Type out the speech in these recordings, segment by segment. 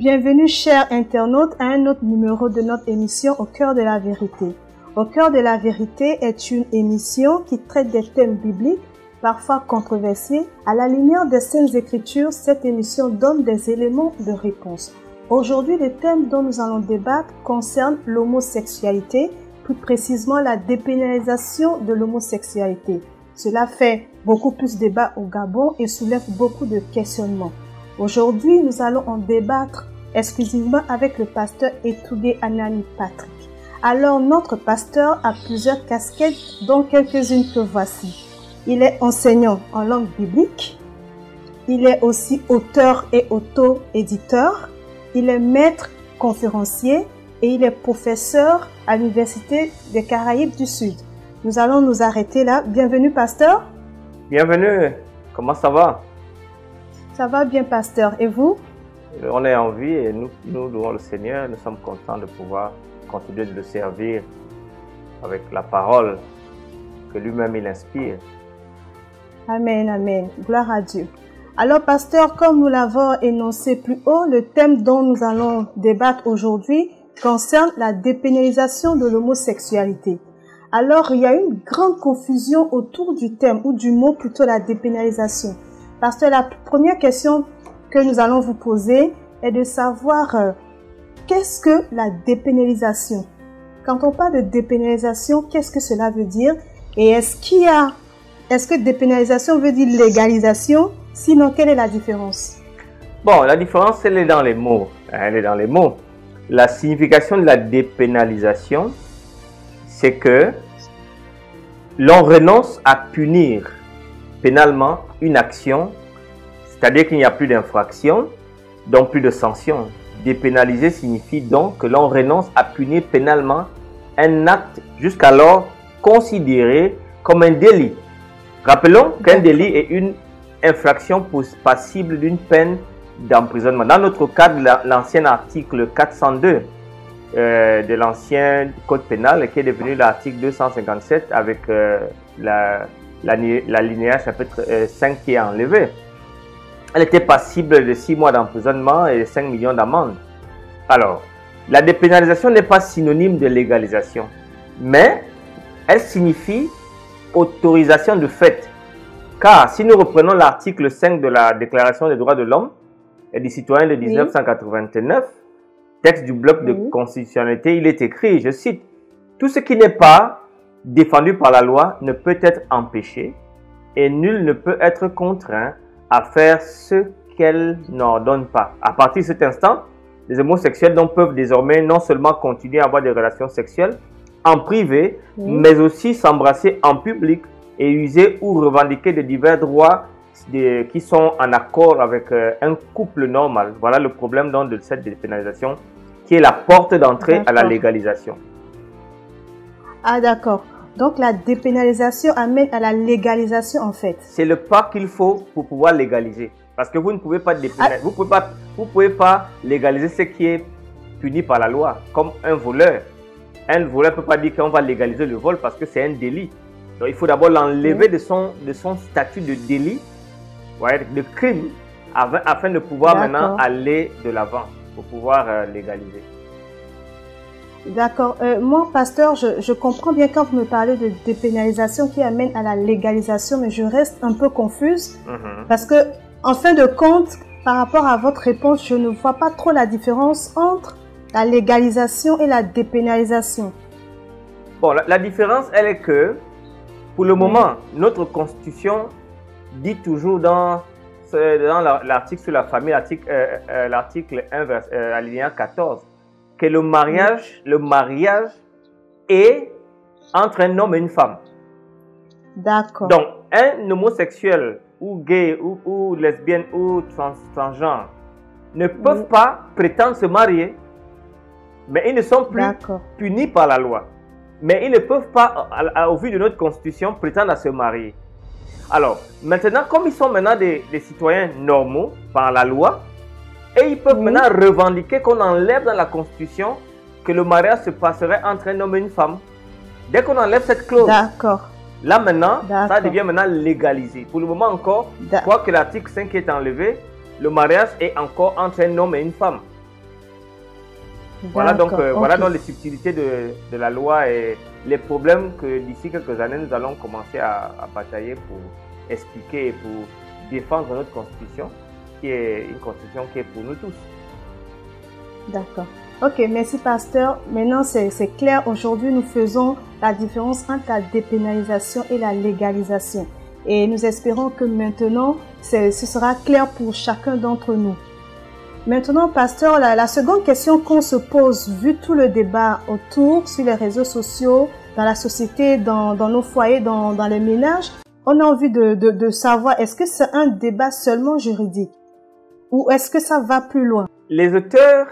Bienvenue chers internautes à un autre numéro de notre émission Au cœur de la vérité. Au cœur de la vérité est une émission qui traite des thèmes bibliques, parfois controversés. À la lumière des Saintes Écritures, cette émission donne des éléments de réponse. Aujourd'hui, le thème dont nous allons débattre concerne l'homosexualité, plus précisément la dépénalisation de l'homosexualité. Cela fait beaucoup plus débat au Gabon et soulève beaucoup de questionnements. Aujourd'hui, nous allons en débattre exclusivement avec le pasteur Etougué Anani Patrick. Alors, notre pasteur a plusieurs casquettes, dont quelques-unes que voici. Il est enseignant en langue biblique. Il est aussi auteur et auto-éditeur. Il est maître conférencier et il est professeur à l'Université des Caraïbes du Sud. Nous allons nous arrêter là. Bienvenue, pasteur. Bienvenue. Comment ça va? Ça va bien, pasteur. Et vous? On est en vie et nous louons le Seigneur. Nous sommes contents de pouvoir continuer de le servir avec la parole que lui-même il inspire. Amen, amen. Gloire à Dieu. Alors, pasteur, comme nous l'avons énoncé plus haut, le thème dont nous allons débattre aujourd'hui concerne la dépénalisation de l'homosexualité. Alors, il y a une grande confusion autour du thème, ou du mot plutôt la dépénalisation. Pasteur, la première question que nous allons vous poser est de savoir qu'est-ce que la dépénalisation? Quand on parle de dépénalisation, qu'est-ce que cela veut dire? Et est-ce que dépénalisation veut dire légalisation? Sinon, quelle est la différence? Bon, la différence, elle est dans les mots. Elle est dans les mots. La signification de la dépénalisation, c'est que l'on renonce à punir pénalement une action, c'est-à-dire qu'il n'y a plus d'infraction, donc plus de sanction. Dépénaliser signifie donc que l'on renonce à punir pénalement un acte jusqu'alors considéré comme un délit. Rappelons qu'un délit est une infraction passible d'une peine d'emprisonnement. Dans notre cadre, l'ancien article 402 de l'ancien code pénal, qui est devenu l'article 257 avec l'alinéa chapitre 5 qui est enlevé. Elle était passible de 6 mois d'emprisonnement et 5 millions d'amendes. Alors, la dépénalisation n'est pas synonyme de légalisation, mais elle signifie autorisation de fait. Car si nous reprenons l'article 5 de la Déclaration des droits de l'homme et du citoyen de 1989, texte du bloc de constitutionnalité, il est écrit, je cite, « Tout ce qui n'est pas défendu par la loi ne peut être empêché et nul ne peut être contraint à faire ce qu'elle n'ordonne pas. » À partir de cet instant, les homosexuels donc peuvent désormais non seulement continuer à avoir des relations sexuelles en privé, mais aussi s'embrasser en public et user ou revendiquer de divers droits qui sont en accord avec un couple normal. Voilà le problème donc de cette dépénalisation qui est la porte d'entrée à la légalisation. Ah d'accord. Donc la dépénalisation amène à la légalisation en fait. C'est le pas qu'il faut pour pouvoir légaliser. Parce que vous ne pouvez pas dépénaliser. Vous pouvez pas légaliser ce qui est puni par la loi, comme un voleur. Un voleur ne peut pas dire qu'on va légaliser le vol parce que c'est un délit. Donc il faut d'abord l'enlever de son statut de délit, de crime, afin de pouvoir maintenant aller de l'avant pour pouvoir légaliser. D'accord. Moi, pasteur, je comprends bien quand vous me parlez de dépénalisation qui amène à la légalisation, mais je reste un peu confuse parce que, en fin de compte, par rapport à votre réponse, je ne vois pas trop la différence entre la légalisation et la dépénalisation. Bon, la différence, elle est que, pour le moment, notre Constitution dit toujours dans l'article sur la famille, l'article 1, alinéa 14, que le mariage est entre un homme et une femme. D'accord. Donc, un homosexuel ou gay ou lesbienne ou transgenre ne peuvent pas prétendre se marier, mais ils ne sont plus punis par la loi. Mais ils ne peuvent pas, au vu de notre Constitution, prétendre à se marier. Alors, maintenant, comme ils sont maintenant des citoyens normaux par la loi, et ils peuvent maintenant revendiquer qu'on enlève dans la Constitution que le mariage se passerait entre un homme et une femme. Dès qu'on enlève cette clause, là maintenant, ça devient maintenant légalisé. Pour le moment encore, quoique l'article 5 est enlevé, le mariage est encore entre un homme et une femme. Voilà donc, voilà ok. donc les subtilités de la loi et les problèmes que d'ici quelques années, nous allons commencer à batailler pour expliquer et pour défendre notre constitution, qui est une constitution qui est pour nous tous. D'accord. Ok, merci pasteur. Maintenant, c'est clair. Aujourd'hui, nous faisons la différence entre la dépénalisation et la légalisation. Et nous espérons que maintenant, ce sera clair pour chacun d'entre nous. Maintenant, pasteur, la seconde question qu'on se pose, vu tout le débat autour sur les réseaux sociaux, dans la société, dans nos foyers, dans les ménages, on a envie de savoir, est-ce que c'est un débat seulement juridique ou est-ce que ça va plus loin? Les auteurs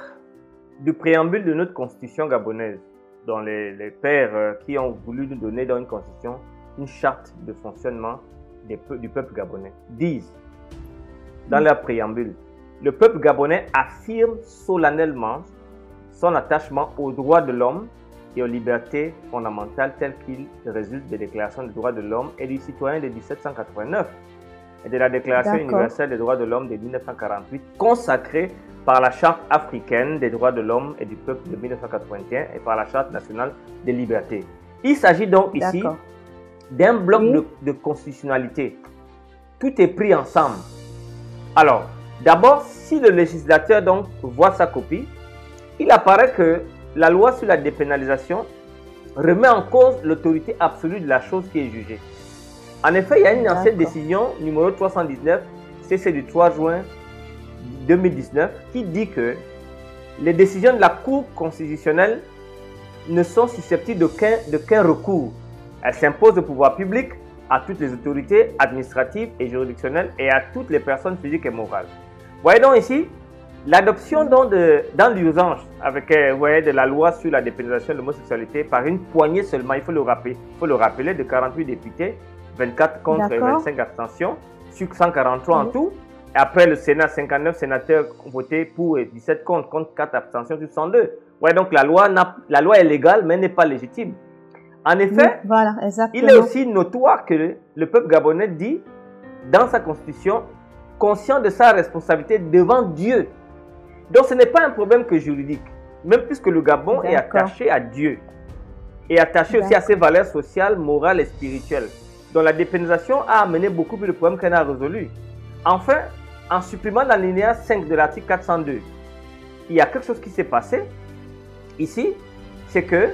du préambule de notre constitution gabonaise, dont les pères qui ont voulu nous donner dans une constitution une charte de fonctionnement du peuple gabonais, disent dans leur préambule, le peuple gabonais affirme solennellement son attachement aux droits de l'homme et aux libertés fondamentales telles qu'ils résultent des déclarations des droits de l'homme et du citoyen de 1789 et de la Déclaration universelle des droits de l'homme de 1948 consacrée par la Charte africaine des droits de l'homme et du peuple de 1981 et par la Charte nationale des libertés. Il s'agit donc ici d'un bloc de constitutionnalité. Tout est pris ensemble. Alors, d'abord, si le législateur donc voit sa copie, il apparaît que la loi sur la dépénalisation remet en cause l'autorité absolue de la chose qui est jugée. En effet, il y a une ancienne décision numéro 319 CC du 3 juin 2019 qui dit que les décisions de la Cour constitutionnelle ne sont susceptibles d'aucun recours. Elles s'imposent au pouvoir public, à toutes les autorités administratives et juridictionnelles et à toutes les personnes physiques et morales. Voyez donc ici, l'adoption dans l'urgence avec de la loi sur la dépénalisation de l'homosexualité par une poignée seulement, il faut le rappeler, de 48 députés, 24 contre et 25 abstentions, sur 143 en tout. Et après le Sénat, 59 sénateurs ont voté pour et 17 contre 4 abstentions sur 102. Ouais, donc la loi est légale mais n'est pas légitime. En effet, il est aussi notoire que le peuple gabonais dit dans sa constitution, conscient de sa responsabilité devant Dieu. Donc ce n'est pas un problème que juridique, même puisque le Gabon est attaché à Dieu et attaché aussi à ses valeurs sociales, morales et spirituelles. Donc la dépénalisation a amené beaucoup plus de problèmes qu'elle n'a résolus. Enfin, en supprimant l'alinéa 5 de l'article 402, il y a quelque chose qui s'est passé ici, c'est que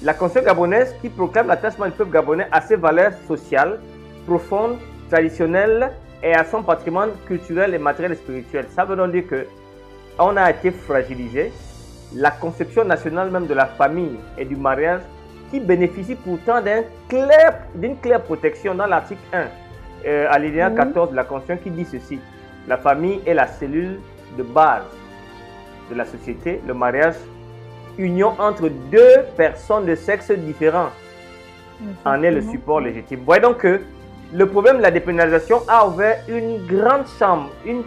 la Constitution gabonaise qui proclame l'attachement du peuple gabonais à ses valeurs sociales, profondes, traditionnelles et à son patrimoine culturel et matériel et spirituel. Ça veut donc dire qu'on a été fragilisé. La conception nationale même de la famille et du mariage qui bénéficie pourtant d'une claire protection dans l'article 1, alinéa 14 de la Constitution qui dit ceci. La famille est la cellule de base de la société, le mariage, union entre deux personnes de sexe différents, en est le support légitime. Vous voyez donc que le problème de la dépénalisation a ouvert une grande chambre, une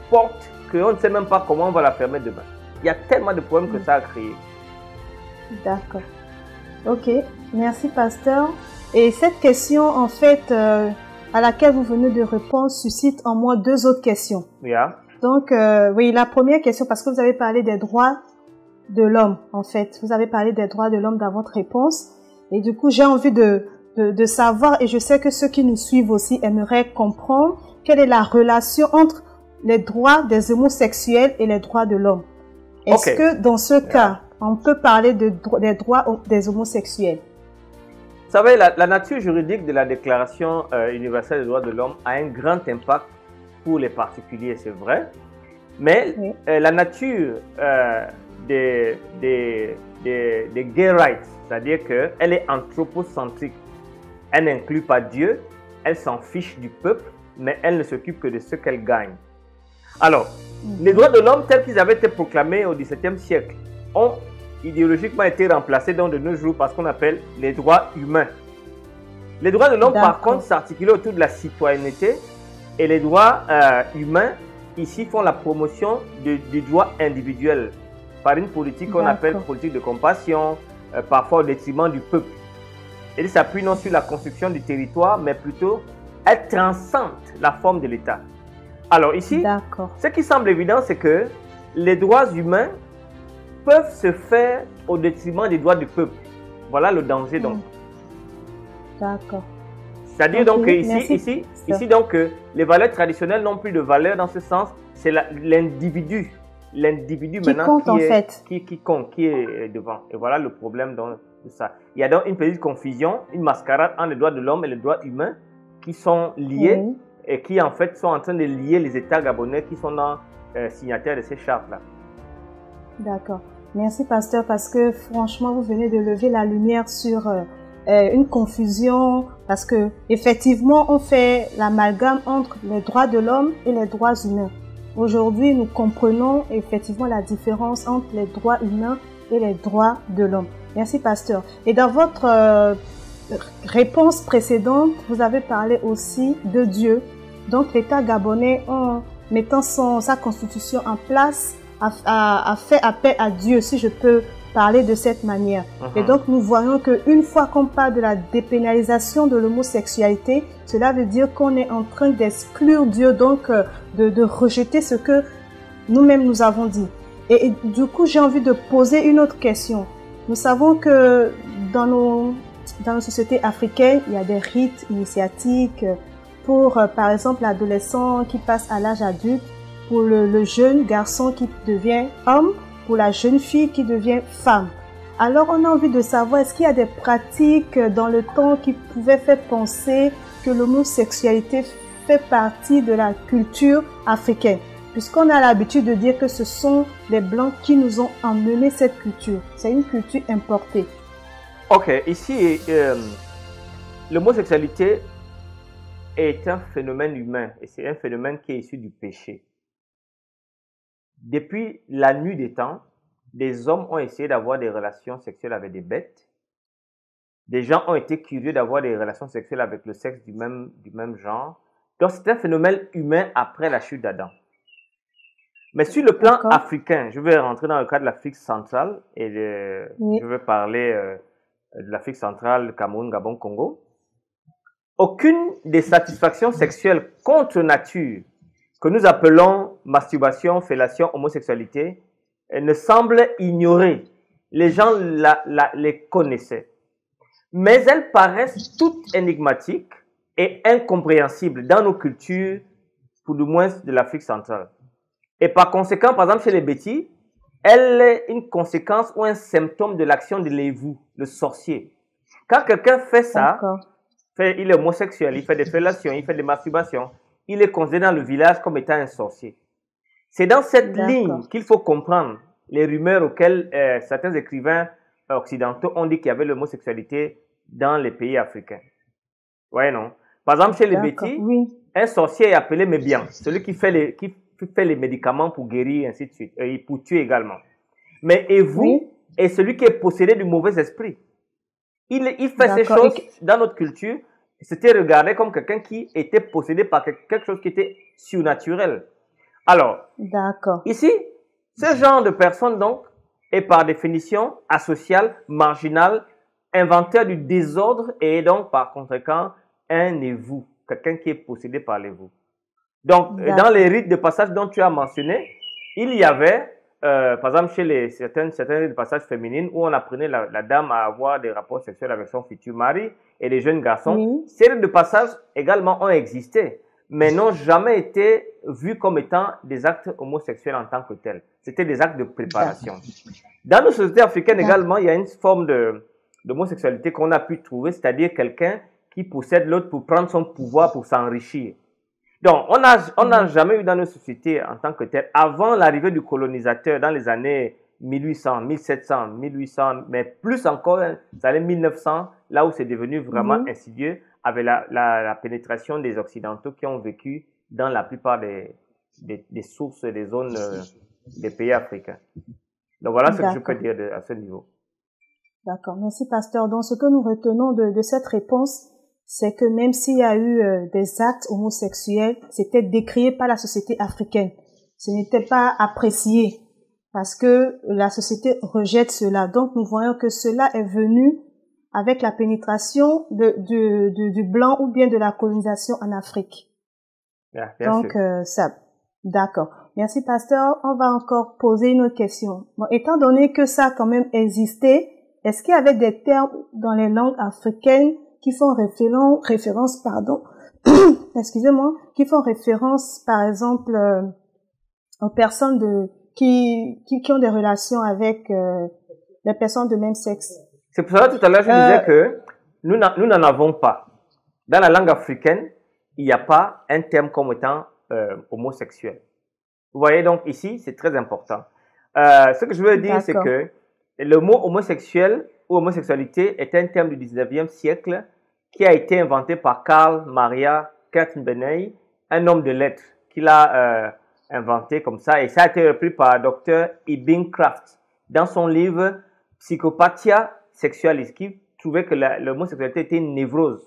porte qu'on ne sait même pas comment on va la fermer demain. Il y a tellement de problèmes que ça a créé. D'accord. Ok, merci pasteur. Et cette question, en fait, à laquelle vous venez de répondre, suscite en moi deux autres questions. Donc, oui, la première question, parce que vous avez parlé des droits de l'homme, en fait. Vous avez parlé des droits de l'homme dans votre réponse. Et du coup, j'ai envie de savoir, et je sais que ceux qui nous suivent aussi aimeraient comprendre, quelle est la relation entre les droits des homosexuels et les droits de l'homme. Est-ce que dans ce cas, on peut parler des droits des homosexuels? Vous savez, la nature juridique de la Déclaration universelle des droits de l'homme a un grand impact pour les particuliers, c'est vrai. Mais la nature des gay rights, c'est-à-dire qu'elle est anthropocentrique. Elle n'inclut pas Dieu, elle s'en fiche du peuple, mais elle ne s'occupe que de ce qu'elle gagne. Alors, les droits de l'homme tels qu'ils avaient été proclamés au XVIIe siècle ont idéologiquement été remplacés dans de nos jours par ce qu'on appelle les droits humains. Les droits de l'homme, par contre, s'articulent autour de la citoyenneté et les droits humains, ici, font la promotion du droit individuel par une politique qu'on appelle politique de compassion, parfois au détriment du peuple. Elle s'appuie non sur la construction du territoire, mais plutôt, elle transcende la forme de l'État. Alors ici, ce qui semble évident, c'est que les droits humains peuvent se faire au détriment des droits du peuple. Voilà le danger donc. D'accord. C'est-à-dire donc que ici donc les valeurs traditionnelles n'ont plus de valeur dans ce sens. C'est l'individu maintenant compte, en fait. qui compte, qui est devant. Et voilà le problème de ça. Il y a donc une petite confusion, une mascarade entre les droits de l'homme et les droits humains qui sont liés et qui en fait sont en train de lier les États gabonais qui sont signataires de ces chartes-là. D'accord. Merci, pasteur, parce que franchement, vous venez de lever la lumière sur une confusion, parce que effectivement, on fait l'amalgame entre les droits de l'homme et les droits humains. Aujourd'hui, nous comprenons effectivement la différence entre les droits humains et les droits de l'homme. Merci, pasteur. Et dans votre réponse précédente, vous avez parlé aussi de Dieu. Donc, l'État gabonais, en mettant sa constitution en place, a fait appel à Dieu, si je peux parler de cette manière. Et donc, nous voyons qu'une fois qu'on parle de la dépénalisation de l'homosexualité, cela veut dire qu'on est en train d'exclure Dieu, donc de rejeter ce que nous-mêmes nous avons dit. Et du coup, j'ai envie de poser une autre question. Nous savons que dans nos sociétés africaines, il y a des rites initiatiques pour, par exemple, l'adolescent qui passe à l'âge adulte, pour le jeune garçon qui devient homme, pour la jeune fille qui devient femme. Alors, on a envie de savoir, est-ce qu'il y a des pratiques dans le temps qui pouvaient faire penser que l'homosexualité fait partie de la culture africaine? Puisqu'on a l'habitude de dire que ce sont les Blancs qui nous ont emmené cette culture. C'est une culture importée. Ok, ici, l'homosexualité est un phénomène humain et c'est un phénomène qui est issu du péché. Depuis la nuit des temps, des hommes ont essayé d'avoir des relations sexuelles avec des bêtes. Des gens ont été curieux d'avoir des relations sexuelles avec le sexe du même genre. Donc, c'est un phénomène humain après la chute d'Adam. Mais sur le plan africain, je vais rentrer dans le cas de l'Afrique centrale et je vais parler de l'Afrique centrale, Cameroun, Gabon, Congo. Aucune des satisfactions sexuelles contre nature que nous appelons masturbation, fellation, homosexualité ne semble ignorer. Les gens les connaissaient. Mais elles paraissent toutes énigmatiques et incompréhensibles dans nos cultures, pour le moins de l'Afrique centrale. Et par conséquent, par exemple, chez les Bétis, elle est une conséquence ou un symptôme de l'action de l'évou, le sorcier. Quand quelqu'un fait ça, il est homosexuel, il fait des fellations, il fait des masturbations, il est considéré dans le village comme étant un sorcier. C'est dans cette ligne qu'il faut comprendre les rumeurs auxquelles certains écrivains occidentaux ont dit qu'il y avait l'homosexualité dans les pays africains. Ouais, non. Par exemple, chez les Bétis, un sorcier est appelé Mébian, celui qui fait les médicaments pour guérir, ainsi de suite, et pour tuer également. Mais Évou est celui qui est possédé du mauvais esprit. Il fait ces choses dans notre culture, c'était regardé comme quelqu'un qui était possédé par quelque chose qui était surnaturel. Alors, ici, ce genre de personne, donc, est par définition asocial, marginal, inventeur du désordre et est donc, par conséquent, un évou, quelqu'un qui est possédé par l'évou. Donc, dans les rites de passage dont tu as mentionné, il y avait, par exemple, chez certains rites de passage féminines où on apprenait la dame à avoir des rapports sexuels avec son futur mari et les jeunes garçons. Ces rites de passage également ont existé, mais n'ont jamais été vus comme étant des actes homosexuels en tant que tels. C'était des actes de préparation. Dans nos sociétés africaines également, il y a une forme d'homosexualité qu'on a pu trouver, c'est-à-dire quelqu'un qui possède l'autre pour prendre son pouvoir, pour s'enrichir. Donc, on n'a jamais eu dans nos sociétés en tant que tel, avant l'arrivée du colonisateur dans les années 1800, 1700, 1800, mais plus encore, dans les 1900, là où c'est devenu vraiment insidieux, avec la pénétration des Occidentaux qui ont vécu dans la plupart des sources, des zones des pays africains. Donc, voilà ce que je peux dire à ce niveau. D'accord, merci pasteur. Donc, ce que nous retenons de cette réponse, c'est que même s'il y a eu des actes homosexuels, c'était décrié par la société africaine. Ce n'était pas apprécié parce que la société rejette cela. Donc, nous voyons que cela est venu avec la pénétration du blanc ou bien de la colonisation en Afrique. Bien donc, sûr. D'accord. Merci, pasteur. On va encore poser une autre question. Bon, étant donné que ça a quand même existé, est-ce qu'il y avait des termes dans les langues africaines qui font référence, excusez-moi, qui font référence, par exemple, aux personnes qui ont des relations avec les personnes de même sexe? C'est pour ça tout à l'heure je disais que nous n'en avons pas. Dans la langue africaine, il n'y a pas un terme comme étant homosexuel. Vous voyez, donc ici, c'est très important. Ce que je veux dire, c'est que le mot homosexuel ou homosexualité est un terme du 19e siècle qui a été inventé par Karl Maria Kertenbeney, un homme de lettres, qui l'a inventé comme ça. Et ça a été repris par Dr. Ibn Kraft dans son livre Psychopathia Sexualis, qui trouvait que l'homosexualité était une névrose.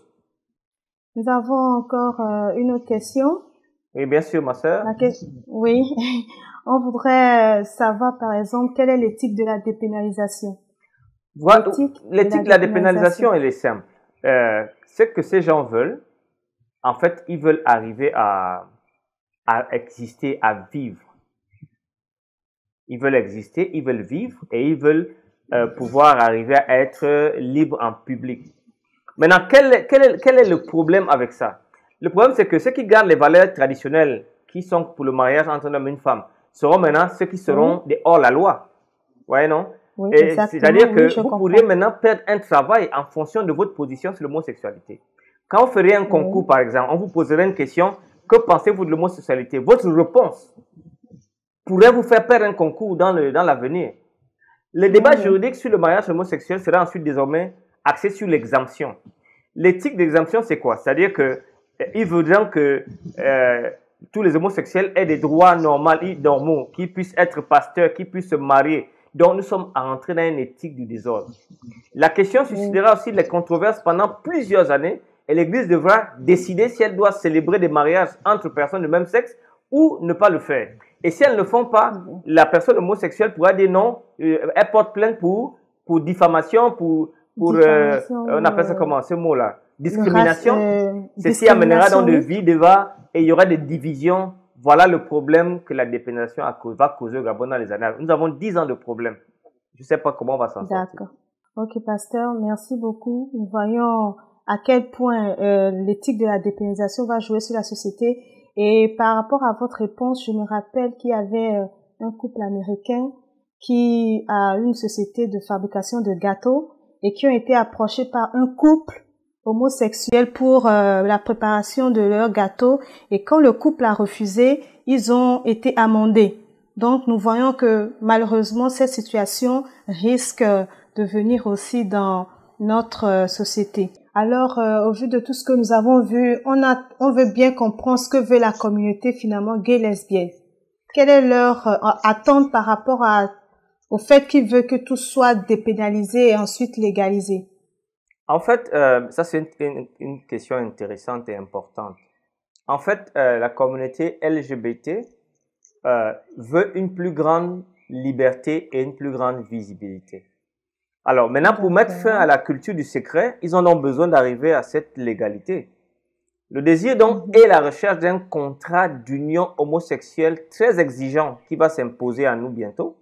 Nous avons encore une autre question. Oui, bien sûr, ma sœur. Oui, on voudrait savoir, par exemple, quelle est l'éthique de la dépénalisation. Voilà, l'éthique de la dépénalisation, elle est simple. Ce que ces gens veulent, en fait, ils veulent arriver à exister, à vivre. Ils veulent exister, ils veulent vivre et ils veulent pouvoir arriver à être libres en public. Maintenant, quel est le problème avec ça? Le problème, c'est que ceux qui gardent les valeurs traditionnelles qui sont pour le mariage entre un homme et une femme seront maintenant ceux qui seront des hors-la-loi. Vous voyez, non? Oui, c'est-à-dire que vous pourrez maintenant perdre un travail en fonction de votre position sur l'homosexualité. Quand vous ferez un concours, par exemple, on vous poserait une question, que pensez-vous de l'homosexualité? Votre réponse pourrait vous faire perdre un concours dans l'avenir. Le débat juridique sur le mariage homosexuel sera ensuite désormais axé sur l'exemption. L'éthique d'exemption, c'est quoi? C'est-à-dire que ils voudraient que tous les homosexuels aient des droits normaux, qu'ils puissent être pasteurs, qu'ils puissent se marier. Donc, nous sommes entrés dans une éthique du désordre. La question suscitera aussi les controverses pendant plusieurs années et l'Église devra décider si elle doit célébrer des mariages entre personnes de même sexe ou ne pas le faire. Et si elles ne le font pas, la personne homosexuelle pourra dire non, elle porte plainte pour diffamation, on appelle ça comment, ce mot-là? Discrimination. Ceci amènera dans de vie, et il y aura des divisions. Voilà le problème que la dépénalisation va causer au Gabon dans les années. Nous avons 10 ans de problème. Je ne sais pas comment on va s'en sortir. D'accord. Ok, pasteur, merci beaucoup. Nous voyons à quel point l'éthique de la dépénalisation va jouer sur la société. Et par rapport à votre réponse, je me rappelle qu'il y avait un couple américain qui a une société de fabrication de gâteaux et qui ont été approchés par un couple homosexuel pour la préparation de leur gâteau. Et quand le couple a refusé, ils ont été amendés. Donc, nous voyons que malheureusement, cette situation risque de venir aussi dans notre société. Alors, au vu de tout ce que nous avons vu, on veut bien comprendre ce que veut la communauté finalement gay-lesbienne. Quelle est leur attente par rapport au fait qu'ils veulent que tout soit dépénalisé et ensuite légalisé? En fait, ça c'est une question intéressante et importante. En fait, la communauté LGBT veut une plus grande liberté et une plus grande visibilité. Alors maintenant, pour mettre fin à la culture du secret, ils en ont besoin d'arriver à cette légalité. Le désir donc est la recherche d'un contrat d'union homosexuelle très exigeant qui va s'imposer à nous bientôt.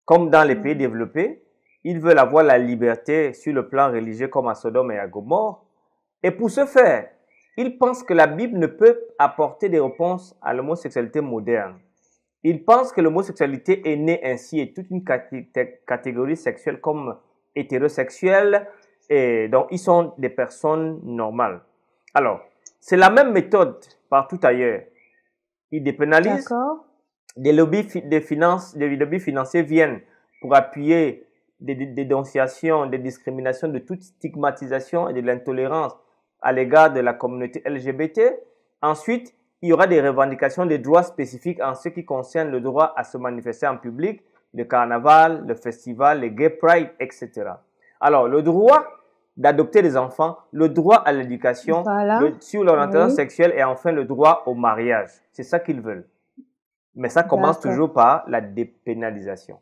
Comme dans les pays développés, ils veulent avoir la liberté sur le plan religieux comme à Sodome et à Gomorrhe. Et pour ce faire, ils pensent que la Bible ne peut apporter des réponses à l'homosexualité moderne. Ils pensent que l'homosexualité est née ainsi et toute une catégorie sexuelle comme hétérosexuelle, et donc ils sont des personnes normales. Alors, c'est la même méthode partout ailleurs. Ils dépénalisent, des lobbies financiers viennent pour appuyer des dénonciations, des discriminations, de toute stigmatisation et de l'intolérance à l'égard de la communauté LGBT. Ensuite, il y aura des revendications de droits spécifiques en ce qui concerne le droit à se manifester en public, le carnaval, le festival, les gay pride, etc. Alors, le droit d'adopter des enfants, le droit à l'éducation, sur l'orientation sexuelle et enfin le droit au mariage. C'est ça qu'ils veulent. Mais ça commence toujours par la dépénalisation.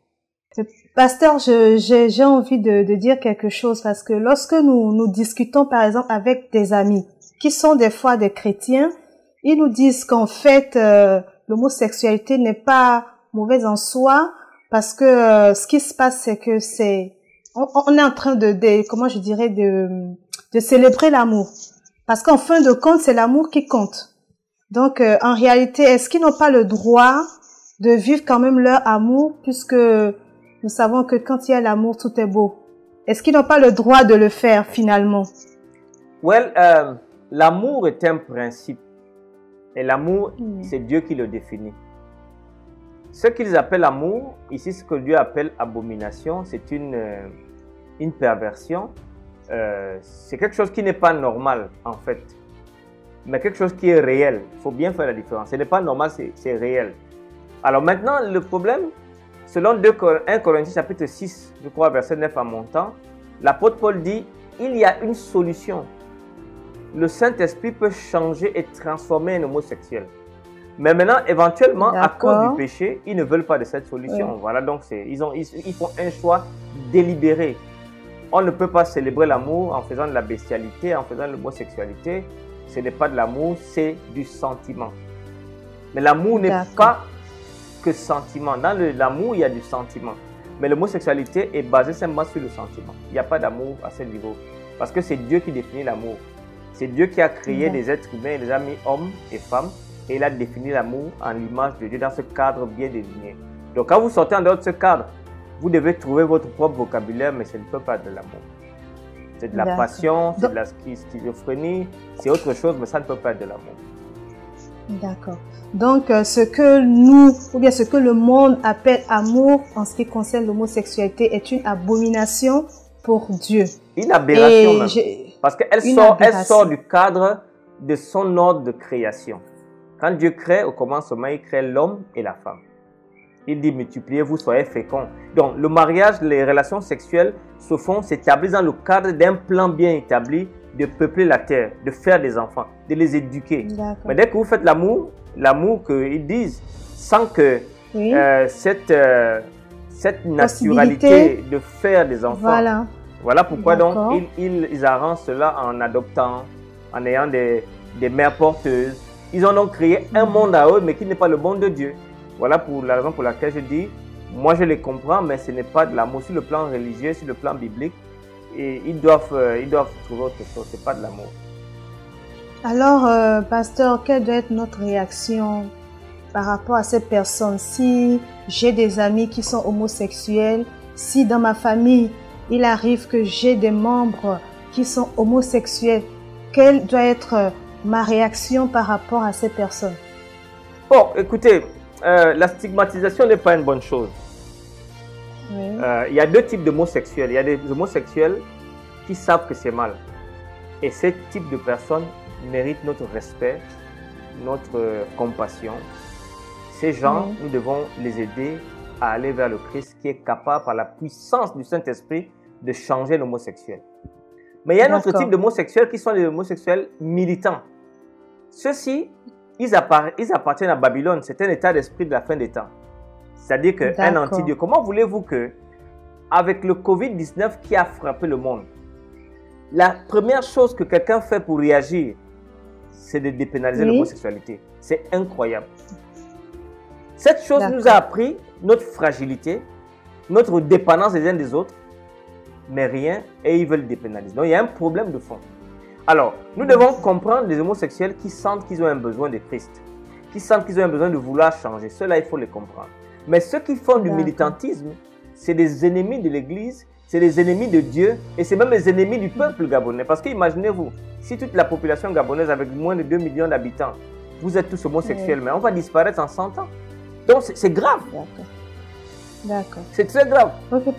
Pasteur, j'ai envie de dire quelque chose parce que lorsque nous discutons par exemple avec des amis qui sont des fois des chrétiens, ils nous disent qu'en fait l'homosexualité n'est pas mauvaise en soi, parce que ce qui se passe, c'est que on est en train comment je dirais, de célébrer l'amour. Parce qu'en fin de compte, c'est l'amour qui compte. Donc, en réalité, est-ce qu'ils n'ont pas le droit de vivre quand même leur amour, puisque nous savons que quand il y a l'amour, tout est beau? Est-ce qu'ils n'ont pas le droit de le faire finalement? Well, l'amour est un principe. Et l'amour, c'est Dieu qui le définit. Ce qu'ils appellent amour, ici, ce que Dieu appelle abomination, c'est une perversion. C'est quelque chose qui n'est pas normal, en fait. Mais quelque chose qui est réel. Il faut bien faire la différence. Ce n'est pas normal, c'est réel. Alors maintenant, le problème, selon 1 Corinthiens chapitre 6, je crois, verset 9 en montant, l'apôtre Paul dit, il y a une solution. Le Saint-Esprit peut changer et transformer un homosexuel. Mais maintenant, éventuellement, à cause du péché, ils ne veulent pas de cette solution. Oui. Voilà, donc ils font un choix délibéré. On ne peut pas célébrer l'amour en faisant de la bestialité, en faisant de l'homosexualité. Ce n'est pas de l'amour, c'est du sentiment. Mais l'amour n'est pas que sentiment. Dans l'amour, il y a du sentiment. Mais l'homosexualité est basée simplement sur le sentiment. Il n'y a pas d'amour à ce niveau. Parce que c'est Dieu qui définit l'amour. C'est Dieu qui a créé des êtres humains, il les a mis hommes et femmes. Et il a défini l'amour en l'image de Dieu dans ce cadre bien désigné. Donc quand vous sortez en dehors de ce cadre, vous devez trouver votre propre vocabulaire, mais ce ne peut pas être de l'amour. C'est de la passion, c'est de la schizophrénie, c'est autre chose, mais ça ne peut pas être de l'amour. D'accord. Donc, ce que nous, ou bien ce que le monde appelle amour en ce qui concerne l'homosexualité est une abomination pour Dieu. Une aberration même. Parce qu'elle sort du cadre de son ordre de création. Quand Dieu crée, au commencement, il crée l'homme et la femme. Il dit, multipliez-vous, soyez féconds. Donc, le mariage, les relations sexuelles s'établissent dans le cadre d'un plan bien établi de peupler la terre, de faire des enfants, de les éduquer. Mais dès que vous faites l'amour qu'ils disent, sans que cette naturalité de faire des enfants. Voilà pourquoi donc ils arrangent cela en adoptant, en ayant des mères porteuses. Ils ont donc créé un monde à eux, mais qui n'est pas le monde de Dieu. Voilà pour la raison pour laquelle je dis, moi je les comprends, mais ce n'est pas de l'amour sur le plan religieux, sur le plan biblique. Et ils doivent trouver autre chose, ce n'est pas de l'amour. Alors, pasteur, quelle doit être notre réaction par rapport à ces personnes? Si j'ai des amis qui sont homosexuels, si dans ma famille, il arrive que j'ai des membres qui sont homosexuels, quelle doit être ma réaction par rapport à ces personnes? Bon, écoutez, la stigmatisation n'est pas une bonne chose. Il y a deux types d'homosexuels. Il y a des homosexuels qui savent que c'est mal. Et ce type de personnes méritent notre respect, notre compassion. Ces gens, nous devons les aider à aller vers le Christ qui est capable, par la puissance du Saint-Esprit, de changer l'homosexuel. Mais il y a un autre type d'homosexuels qui sont les homosexuels militants. Ceux-ci, ils appartiennent à Babylone. C'est un état d'esprit de la fin des temps. C'est-à-dire qu'un anti-Dieu. Comment voulez-vous que, avec le Covid-19 qui a frappé le monde, la première chose que quelqu'un fait pour réagir, c'est de dépénaliser l'homosexualité. C'est incroyable. Cette chose nous a appris notre fragilité, notre dépendance les uns des autres, mais rien, et ils veulent dépénaliser. Donc il y a un problème de fond. Alors, nous devons comprendre les homosexuels qui sentent qu'ils ont un besoin de Christ, qui sentent qu'ils ont un besoin de vouloir changer. Ceux-là, il faut les comprendre. Mais ceux qui font du militantisme, c'est des ennemis de l'Église, c'est des ennemis de Dieu, et c'est même les ennemis du peuple gabonais. Parce que imaginez-vous, si toute la population gabonaise avec moins de 2 millions d'habitants, vous êtes tous homosexuels, mais on va disparaître en 100 ans. Donc c'est grave. D'accord. C'est très grave. Okay.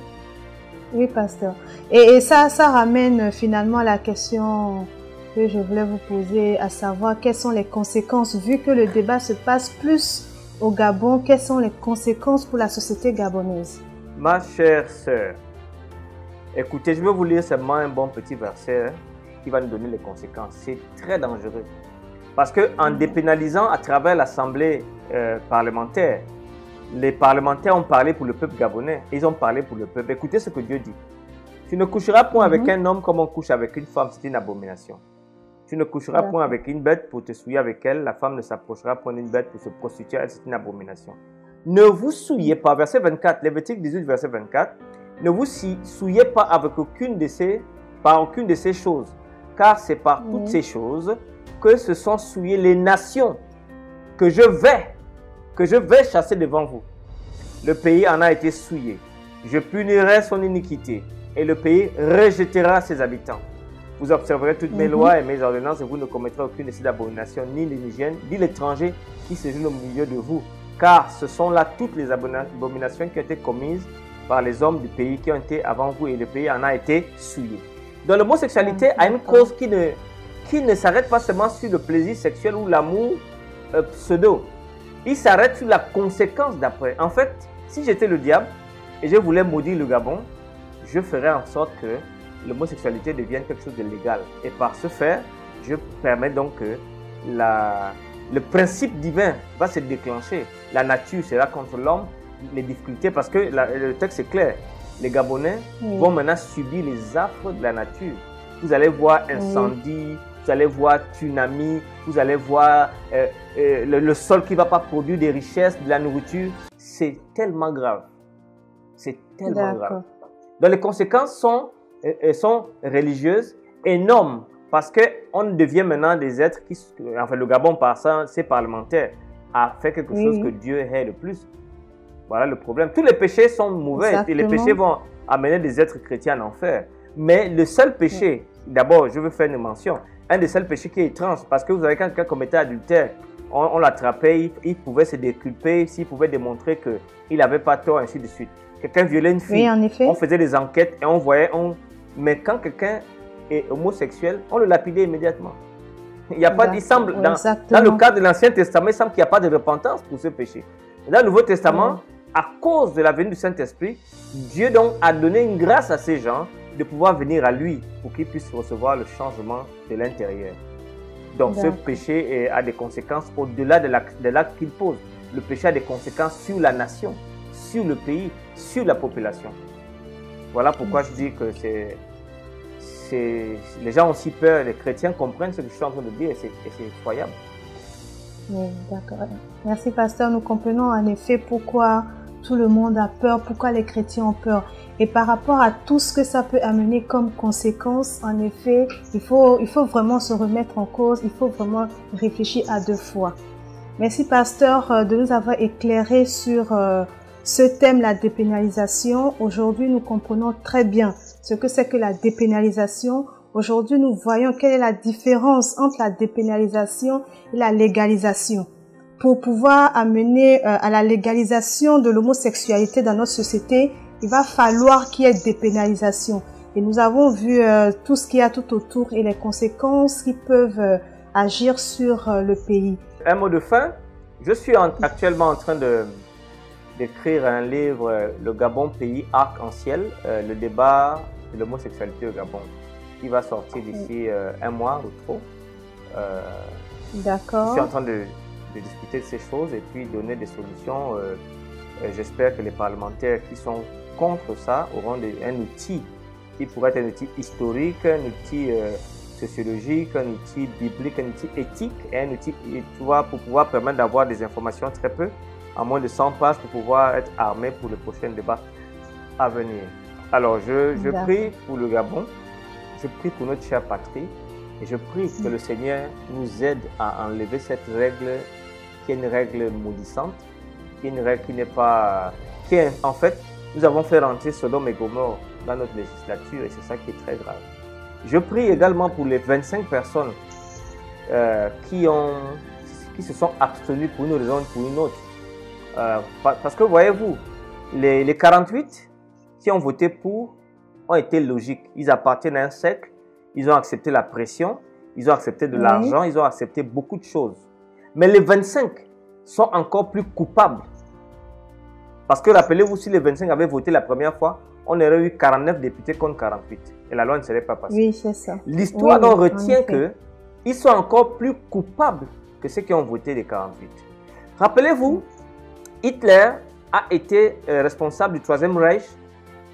Oui, pasteur. Et ça ramène finalement à la question que je voulais vous poser, à savoir quelles sont les conséquences, vu que le débat se passe plus au Gabon, quelles sont les conséquences pour la société gabonaise? Ma chère sœur, écoutez, je vais vous lire seulement un bon petit verset qui va nous donner les conséquences. C'est très dangereux. Parce qu'en dépénalisant à travers l'Assemblée parlementaire, les parlementaires ont parlé pour le peuple gabonais. Ils ont parlé pour le peuple. Écoutez ce que Dieu dit. Tu ne coucheras point avec un homme comme on couche avec une femme, c'est une abomination. Tu ne coucheras point avec une bête pour te souiller avec elle. La femme ne s'approchera point d'une bête pour se prostituer. C'est une abomination. Ne vous souillez pas. Verset 24, Lévitique 18, verset 24. Ne vous souillez pas avec aucune de ces choses. Car c'est par toutes ces choses que se sont souillées les nations que je vais chasser devant vous. Le pays en a été souillé. Je punirai son iniquité et le pays rejettera ses habitants. Vous observerez toutes mes lois et mes ordonnances et vous ne commettrez aucune de ces abominations, ni l'inhygiène, ni l'étranger qui séjourne au milieu de vous. Car ce sont là toutes les abominations qui ont été commises par les hommes du pays qui ont été avant vous et le pays en a été souillé. Donc l'homosexualité a une cause qui ne s'arrête pas seulement sur le plaisir sexuel ou l'amour pseudo. Il s'arrête sur la conséquence d'après. En fait, si j'étais le diable et je voulais maudire le Gabon, je ferais en sorte que l'homosexualité devienne quelque chose de légal. Et par ce faire, je permets donc que le principe divin va se déclencher. La nature sera contre l'homme, les difficultés, parce que le texte est clair. Les Gabonais vont maintenant subir les affres de la nature. Vous allez voir incendie, vous allez voir tsunami, vous allez voir le sol qui ne va pas produire des richesses, de la nourriture. C'est tellement grave. C'est tellement grave. Donc les conséquences sont religieuses, énormes, parce qu'on devient maintenant des êtres qui, enfin le Gabon par ça, ses parlementaires, a fait quelque chose que Dieu hait le plus. Voilà le problème. Tous les péchés sont mauvais et les péchés vont amener des êtres chrétiens en enfer. Mais le seul péché, d'abord je veux faire une mention, un des seuls péchés qui est étrange, parce que vous savez quand quelqu'un commettait adultère, on l'attrapait, il pouvait se déculper s'il pouvait démontrer qu'il n'avait pas tort, ainsi de suite. Quelqu'un violait une fille, on faisait des enquêtes et on voyait, mais quand quelqu'un est homosexuel, on le lapidait immédiatement. Il n'y a pas, il semble, dans le cadre de l'Ancien Testament, il semble qu'il n'y a pas de repentance pour ce péché. Dans le Nouveau Testament, à cause de la venue du Saint-Esprit, Dieu donc a donné une grâce à ces gens de pouvoir venir à lui pour qu'ils puissent recevoir le changement de l'intérieur. Donc ce péché a des conséquences au-delà de l'acte qu'il pose. Le péché a des conséquences sur la nation, sur le pays, sur la population. Voilà pourquoi je dis que les gens ont si peur, les chrétiens comprennent ce que je suis en train de dire et c'est effroyable. Oui, d'accord. Merci, pasteur. Nous comprenons en effet pourquoi tout le monde a peur, pourquoi les chrétiens ont peur. Et par rapport à tout ce que ça peut amener comme conséquence, en effet, il faut vraiment se remettre en cause, il faut vraiment réfléchir à deux fois. Merci, pasteur, de nous avoir éclairé sur ce thème, la dépénalisation. Aujourd'hui, nous comprenons très bien ce que c'est que la dépénalisation. Aujourd'hui, nous voyons quelle est la différence entre la dépénalisation et la légalisation. Pour pouvoir amener à la légalisation de l'homosexualité dans notre société, il va falloir qu'il y ait dépénalisation. Et nous avons vu tout ce qu'il y a tout autour et les conséquences qui peuvent agir sur le pays. Un mot de fin. Je suis actuellement en train d'écrire un livre, Le Gabon, pays arc-en-ciel, le débat de l'homosexualité au Gabon, qui va sortir d'ici un mois ou trop. D'accord. Je suis en train de discuter de ces choses et puis donner des solutions. J'espère que les parlementaires qui sont contre ça auront un outil qui pourrait être un outil historique, un outil sociologique, un outil biblique, un outil éthique et un outil pour pouvoir permettre d'avoir des informations très peu, en moins de 100 pages, pour pouvoir être armé pour le prochain débat à venir. Alors, je prie pour le Gabon, je prie pour notre chère patrie et je prie que le Seigneur nous aide à enlever cette règle qui est une règle maudissante, qui est une règle qui n'est pas... en fait, nous avons fait rentrer Sodome et Gomorrhe dans notre législature et c'est ça qui est très grave. Je prie également pour les 25 personnes qui se sont abstenues pour une raison ou pour une autre. Parce que voyez-vous, les 48 qui ont voté pour ont été logiques. Ils appartiennent à un cercle, ils ont accepté la pression, ils ont accepté de l'argent, ils ont accepté beaucoup de choses. Mais les 25 sont encore plus coupables. Parce que rappelez-vous, si les 25 avaient voté la première fois, on aurait eu 49 députés contre 48. Et la loi ne serait pas passée. Oui, c'est ça. L'histoire donc retient qu'ils sont encore plus coupables que ceux qui ont voté les 48. Rappelez-vous, Hitler a été responsable du Troisième Reich.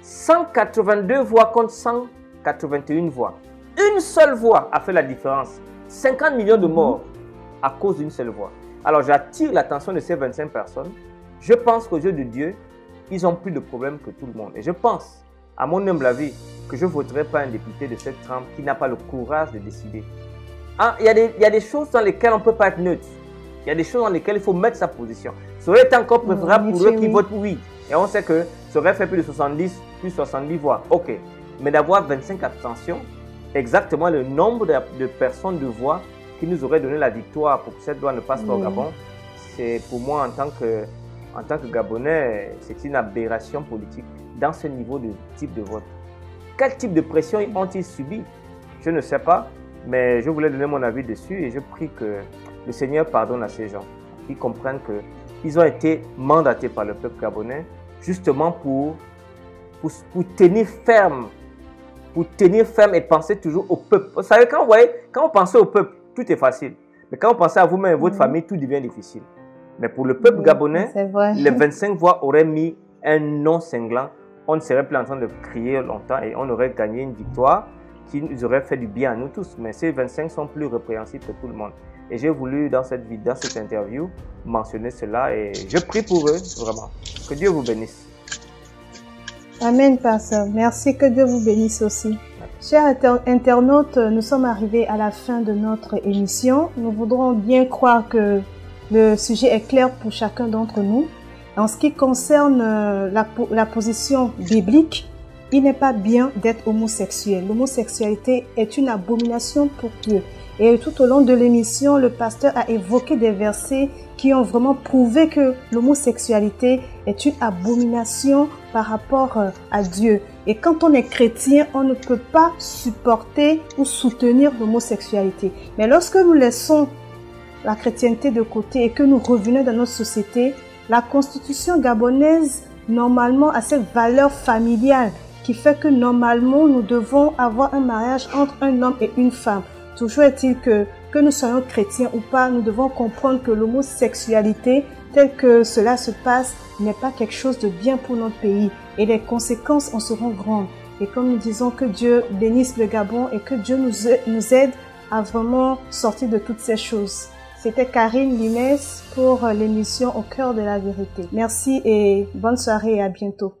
182 voix contre 181 voix. Une seule voix a fait la différence. 50 millions de morts à cause d'une seule voix. Alors j'attire l'attention de ces 25 personnes. Je pense qu'aux yeux de Dieu, ils ont plus de problèmes que tout le monde. Et je pense, à mon humble avis, que je ne voterai pas un député de cette trempe qui n'a pas le courage de décider. Il y a des choses dans lesquelles on ne peut pas être neutre. Il y a des choses dans lesquelles il faut mettre sa position. Ça aurait été encore préférable pour eux qui votent oui. Et on sait que ça aurait fait plus de 70, plus 70 voix. Ok. Mais d'avoir 25 abstentions, exactement le nombre de personnes de voix qui nous aurait donné la victoire pour que cette loi ne passe pas au Gabon, c'est pour moi, en tant que Gabonais, c'est une aberration politique dans ce niveau de type de vote. Quel type de pression ont-ils subi? Je ne sais pas, mais je voulais donner mon avis dessus et je prie que le Seigneur pardonne à ces gens. Ils comprennent qu'ils ont été mandatés par le peuple gabonais justement pour tenir ferme. Pour tenir ferme et penser toujours au peuple. Vous savez, quand vous pensez au peuple, tout est facile. Mais quand vous pensez à vous-même et votre famille, tout devient difficile. Mais pour le peuple gabonais, les 25 voix auraient mis un non cinglant. On ne serait plus en train de crier longtemps et on aurait gagné une victoire qui nous aurait fait du bien à nous tous. Mais ces 25 sont plus répréhensibles que tout le monde. Et j'ai voulu, dans cette interview, mentionner cela et je prie pour eux, vraiment. Que Dieu vous bénisse. Amen, pasteur. Merci, que Dieu vous bénisse aussi. Chers internautes, nous sommes arrivés à la fin de notre émission. Nous voudrons bien croire que le sujet est clair pour chacun d'entre nous. En ce qui concerne la position biblique, il n'est pas bien d'être homosexuel. L'homosexualité est une abomination pour Dieu. Et tout au long de l'émission, le pasteur a évoqué des versets qui ont vraiment prouvé que l'homosexualité est une abomination par rapport à Dieu. Et quand on est chrétien, on ne peut pas supporter ou soutenir l'homosexualité. Mais lorsque nous laissons la chrétienté de côté et que nous revenons dans notre société, la constitution gabonaise, normalement, a cette valeur familiale qui fait que normalement, nous devons avoir un mariage entre un homme et une femme. Toujours est-il que nous soyons chrétiens ou pas, nous devons comprendre que l'homosexualité, telle que cela se passe, n'est pas quelque chose de bien pour notre pays. Et les conséquences en seront grandes. Et comme nous disons, que Dieu bénisse le Gabon et que Dieu nous aide à vraiment sortir de toutes ces choses. C'était Karine Linès pour l'émission Au cœur de la vérité. Merci et bonne soirée et à bientôt.